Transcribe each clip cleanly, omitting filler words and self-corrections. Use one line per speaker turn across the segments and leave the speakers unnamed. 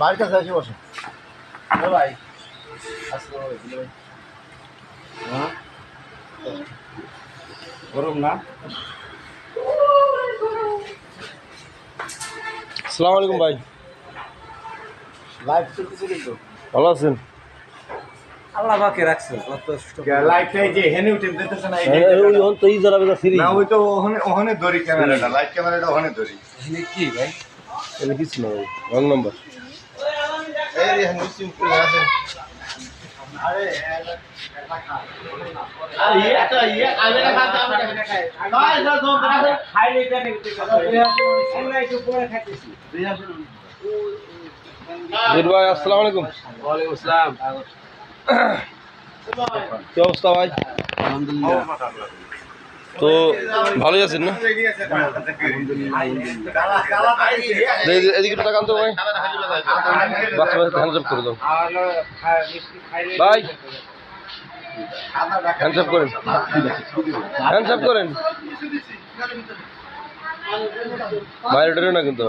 বাড়ির কাছে আসি বসে ভাই গরম না।
আসসালামু আলাইকুম ভাই।
লাইভ চলতেছে কিন্তু
ভালো আছেন?
আল্লাহ পাকে রাখছে। লাইভটাই যে হেনে উঠে দিতেছে না,
ওই হন তো ই জানাবে না ফ্রি
না ওই তো ওখানে ওখানে ধরি ক্যামেরাটা, লাইভ ক্যামেরাটা ওখানে ধরি।
এখানে কি ভাই? এটা কিছু না ভাই, রং নাম্বার।
এই রে হেনে সিম্পল আছে। আরে এটা আমি না খাতে আমি না খাই। ভাই না দম করে খাই নি কেন কিছু কথা। আমরা একটু পরে খাইতেছি।
বীর ভাই আসসালামু আলাইকুম।
ওয়ালাইকুম আসসালাম।
কি অবস্থা ভাই?
আলহামদুলিল্লাহ।
তো ভালোই আছেন না? এদিকে একটু তাকান তো ভাই, বাচ্চা বাচ্চা হ্যান্ডস আপ করে দাও ভাই, হ্যান্ডস আপ করেন, হ্যান্ডস আপ করেন বাইরে ডেরো না কিন্তু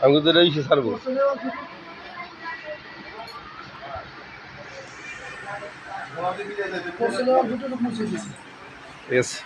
আমি কিন্তু এটা ইসে ছাড়বো। ঠিক আছে।